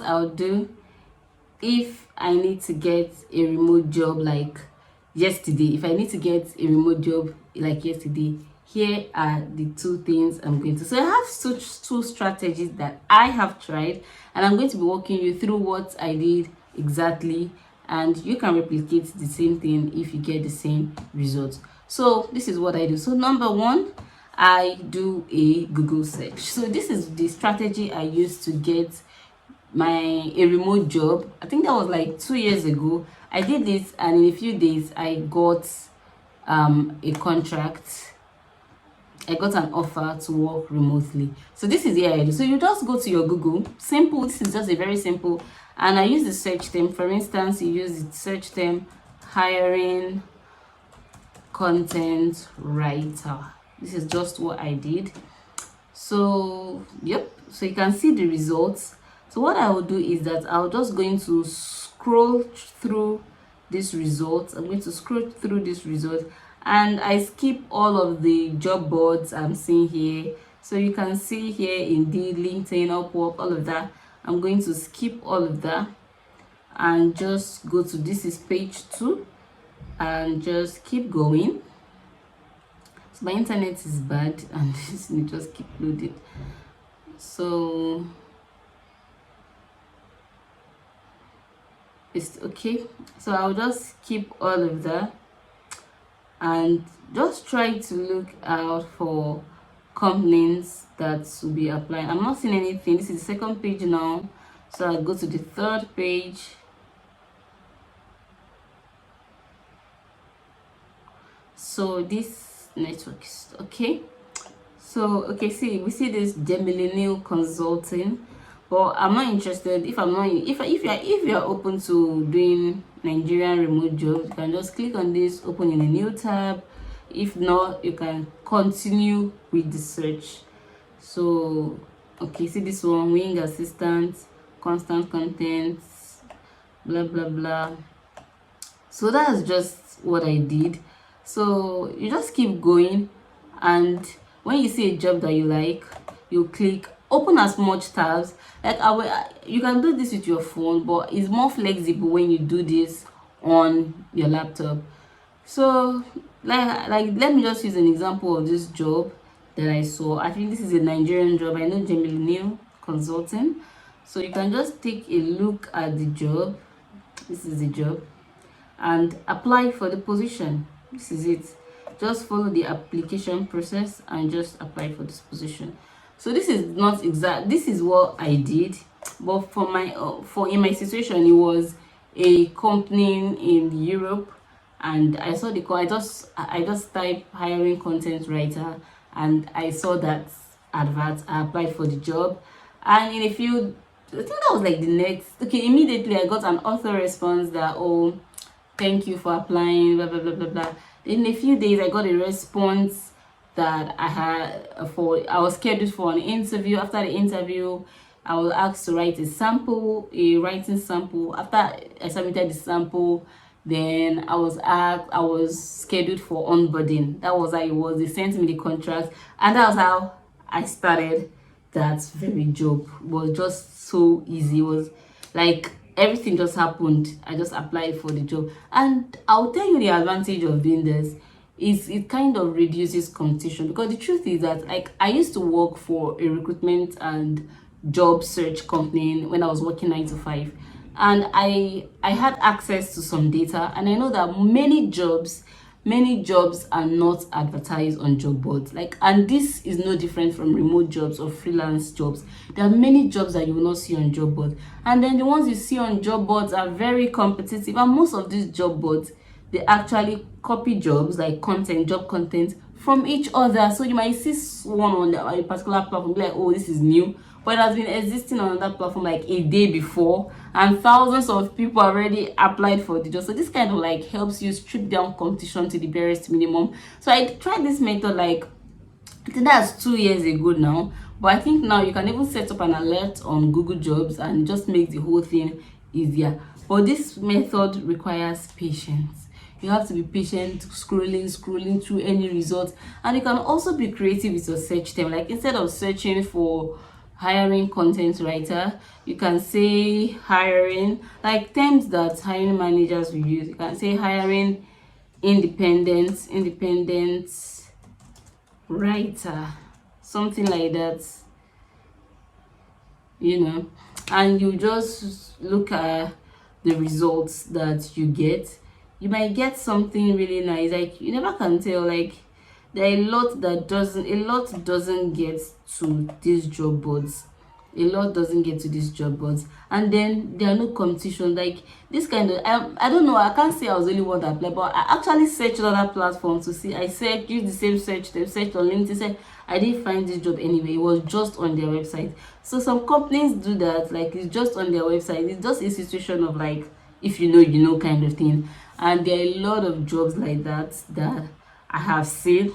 I'll do if I need to get a remote job like yesterday. If I need to get a remote job like yesterday, here are the two things I'm going to. So I have two strategies that I have tried, and I'm going to be walking you through what I did exactly, and you can replicate the same thing if you get the same results. So this is what I do. So number one, I do a Google search. So this is the strategy I used to get a remote job. I think that was like 2 years ago. I did this, and in a few days I got a contract. I got an offer to work remotely. So this is the idea. So you just go to your Google. Simple. This is just a very simple. And I use the search term. For instance, you use the search term hiring content writer. This is just what I did. So yep. So you can see the results. So what I will do is that I'll just going to scroll through this result. I'm going to scroll through this result, and I skip all of the job boards I'm seeing here. So you can see here Indeed, LinkedIn, Upwork, all of that. I'm going to skip all of that and just go to this is page 2 and just keep going. So my internet is bad and this need just keep loading. So it's okay. So I'll just keep all of that and just try to look out for companies that will be applying. I'm not seeing anything. This is the second page now, so I'll go to the third page. So this network is okay. So okay, see, we see this Gemini New Consulting, but I'm not interested. If you're open to doing Nigerian remote jobs, you can just click on this, open in a new tab. If not, you can continue with the search. So okay, see this one, wing assistant, constant content, blah blah blah. So that's just what I did. So you just keep going, and when you see a job that you like, you click open as much tabs. Like you can do this with your phone, but it's more flexible when you do this on your laptop. So like let me just use an example of this job that I saw. I think this is a Nigerian job. I know Gemini New Consulting. So you can just take a look at the job. This is the job, and apply for the position. This is it. Just follow the application process and just apply for this position. So this is not exact. This is what I did, but for in my situation, it was a company in Europe, and I saw the call. I just typed hiring content writer, and I saw that advert. I applied for the job, and in a few, I think that was like the next. Okay, immediately I got an author response that, oh, thank you for applying, blah blah blah blah blah. In a few days I got a response that I was scheduled for an interview. After the interview, I was asked to write a writing sample. After I submitted the sample, then I was scheduled for onboarding. That was how it was. They sent me the contract, and that was how I started that very job. It was just so easy. It was like everything just happened. I just applied for the job, and I'll tell you the advantage of doing this is it kind of reduces competition, because the truth is that, like, I used to work for a recruitment and job search company when I was working 9 to 5, and I had access to some data, and I know that many jobs are not advertised on job boards. Like, and this is no different from remote jobs or freelance jobs. There are many jobs that you will not see on job boards, and then the ones you see on job boards are very competitive, and most of these job boards, they actually copy jobs, like job content from each other. So you might see one on a particular platform, be like, oh, this is new, but it has been existing on that platform like a day before, and thousands of people already applied for the job. So this kind of like helps you strip down competition to the barest minimum. So I tried this method like, I think that's 2 years ago now, but I think now you can even set up an alert on Google Jobs and just make the whole thing easier. But this method requires patience. You have to be patient, scrolling through any results, and you can also be creative with your search term. Like, instead of searching for hiring content writer. You can say hiring, like terms that hiring managers will use. You can say hiring independent writer, something like that, you know. And you just look at the results that you get. You might get something really nice, like you never can tell. Like there are a lot doesn't get to these job boards. A lot doesn't get to these job boards, and then there are no competition. Like this kind of, I don't know, I can't say I was the only one that applied, but I actually searched other platforms to see. I said use the same search, they searched on LinkedIn, said I didn't find this job anyway. It was just on their website. So some companies do that, like it's just on their website. It's just a situation of like, if you know, you know, kind of thing. And there are a lot of jobs like that that I have seen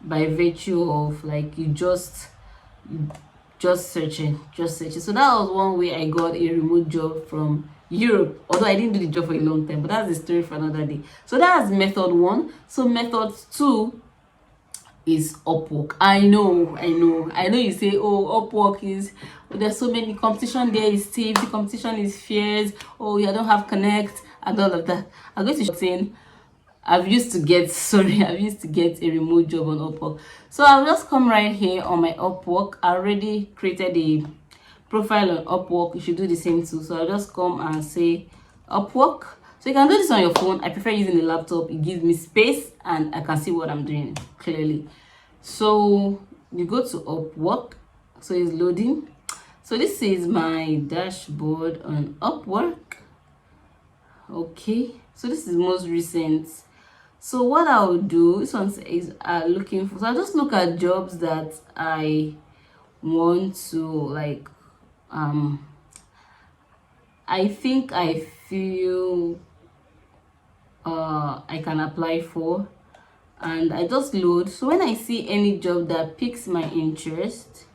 by virtue of like you just searching. So that was one way I got a remote job from Europe, although I didn't do the job for a long time, but that's the story for another day. So that's method one. So method two is Upwork. I know you say, oh, Upwork is, there's so many competition there, is stiff, the competition is fierce, oh, you don't have connect and all of that. I'm going to saying I've used to get a remote job on Upwork. So I'll just come right here on my Upwork. I already created a profile on Upwork. You should do the same too. So I'll just come and say Upwork. So you can do this on your phone. I prefer using the laptop. It gives me space and I can see what I'm doing clearly. So you go to Upwork. So it's loading. So this is my dashboard on Upwork. Okay, so this is most recent. So what I'll do, this one is looking for, so I'll just look at jobs that I want to like I think I feel I can apply for, and I just load. So when I see any job that piques my interest,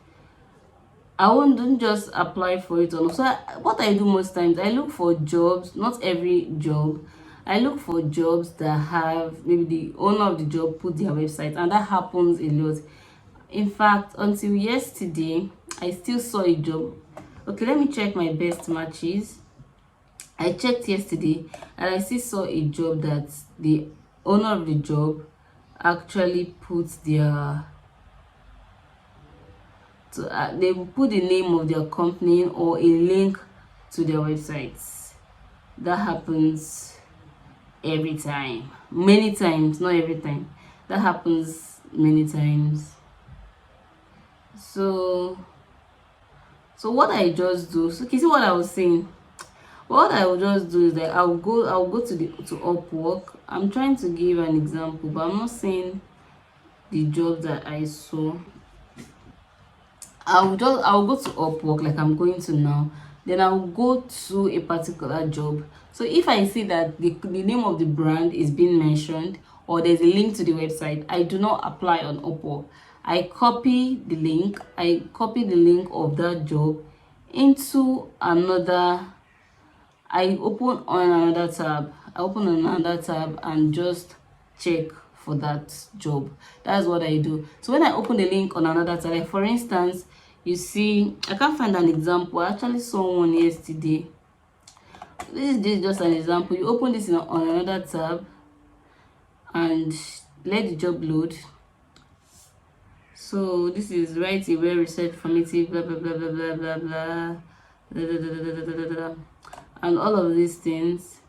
I don't just apply for it or not. So what I do most times, I look for jobs, not every job. I look for jobs that have maybe the owner of the job put their website, and that happens a lot. In fact, until yesterday, I still saw a job. Okay, let me check my best matches. I checked yesterday and I still saw a job that the owner of the job actually put their they put the name of their company or a link to their websites. That happens every time, many times, not every time. That happens many times. So what I just do, so you see what I was saying, what I will just do is that I'll go to Upwork. I'm trying to give an example, but I'm not saying the job that I saw. I'll go to Upwork like I'm going to now. Then I'll go to a particular job. So if I see that the name of the brand is being mentioned or there's a link to the website, I do not apply on Upwork. I copy the link of that job into another. I open on another tab and just check for that job. That's what I do. So when I open the link on another tab, like for instance, you see, I can't find an example. I actually saw one yesterday. This is just an example. You open this on another tab and let the job load. So this is write a well researched formative blah blah blah blah blah blah blah, and all of these things.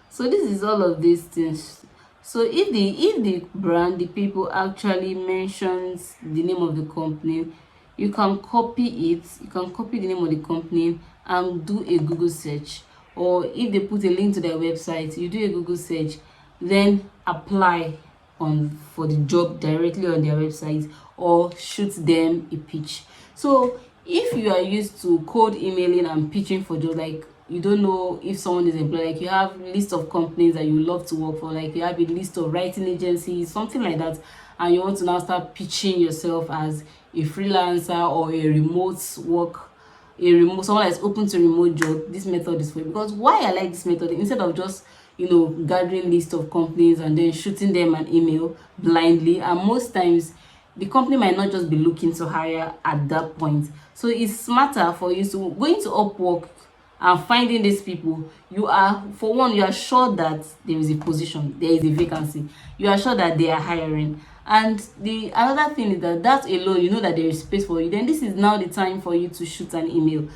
So this is all of these things. So if the brand, the people actually mentions the name of the company, you can copy it. You can copy the name of the company and do a Google search. Or if they put a link to their website, you do a Google search, then apply for the job directly on their website or shoot them a pitch. So if you are used to cold emailing and pitching for jobs, like you don't know if someone is employed, like you have list of companies that you love to work for, like you have a list of writing agencies, something like that, and you want to now start pitching yourself as a freelancer or a someone that's open to remote job, this method is for you. Because why I like this method, instead of just gathering list of companies and then shooting them an email blindly. And most times the company might not just be looking to hire at that point. So it's smarter for you to go into Upwork and finding these people. You are, for one, you are sure that there is a position, there is a vacancy, you are sure that they are hiring. And the another thing is that alone, you know that there is space for you. Then this is now the time for you to shoot an email.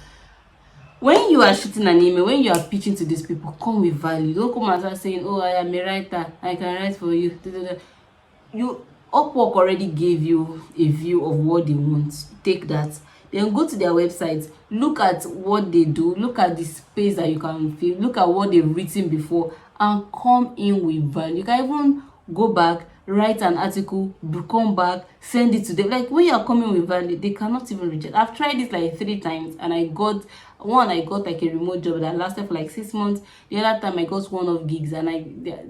When you are shooting an email, when you are pitching to these people, come with value. Don't come and start saying, oh, I am a writer, I can write for you. You Upwork already gave you a view of what they want. Take that, then go to their website, look at what they do, look at the space that you can fill, look at what they've written before, and come in with value. You can even go back, write an article, come back, send it to them. Like, when you are coming with value, they cannot even reject. I've tried this like 3 times, and I got like a remote job that lasted for like 6 months. The other time I got one of gigs, and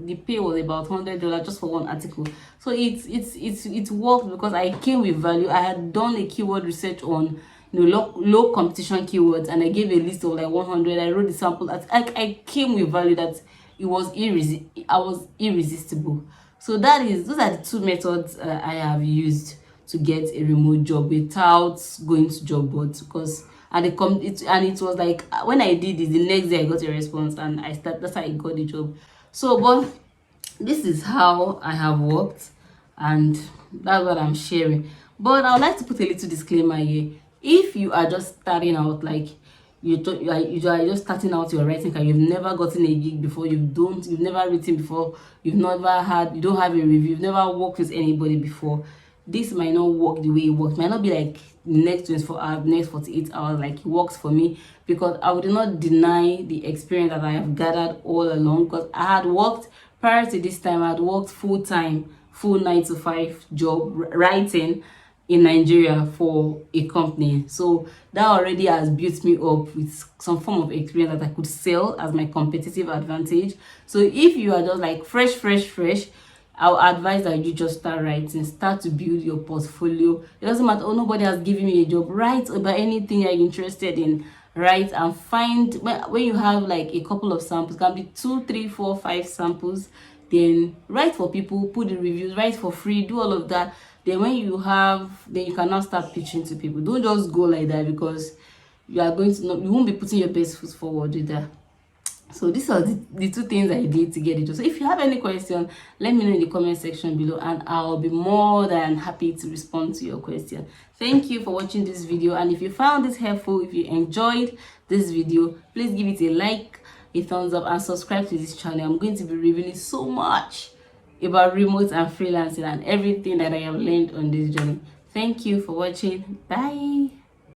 the pay was about $100 just for one article. So it worked because I came with value. I had done a keyword research on low competition keywords, and I gave a list of like 100. I wrote the sample. I came with value that I was irresistible. So those are the 2 methods I have used to get a remote job without going to job boards. Because it was like, when I did it, the next day I got a response, and that's how I got the job. So, but this is how I have worked, and that's what I'm sharing. But I would like to put a little disclaimer here. If you are just starting out, like you are just starting out your writing career, you've never gotten a gig before, you've never written before, you don't have a review, you've never worked with anybody before, this might not work the way it works. It might not be like next 24 hours, next 48 hours like it works for me, because I would not deny the experience that I have gathered all along. Because I had worked, prior to this time, I had worked full-time, full 9-to-5 job writing in Nigeria for a company. So that already has built me up with some form of experience that I could sell as my competitive advantage. So if you are just like fresh, I'll advise that you just start writing, start to build your portfolio. It doesn't matter, oh, nobody has given me a job. Write about anything you're interested in. Write and find, when you have like a couple of samples, can be 2, 3, 4, 5 samples, then write for people, put the reviews, write for free, do all of that. Then when you can now start pitching to people. Don't just go like that, because you won't be putting your best foot forward with that. So these are the 2 things I did to get it. So if you have any question, let me know in the comment section below, and I'll be more than happy to respond to your question. Thank you for watching this video, and if you found this helpful, if you enjoyed this video, please give it a like, a thumbs up, and subscribe to this channel. I'm going to be revealing so much about remote and freelancing and everything that I have learned on this journey. Thank you for watching. Bye.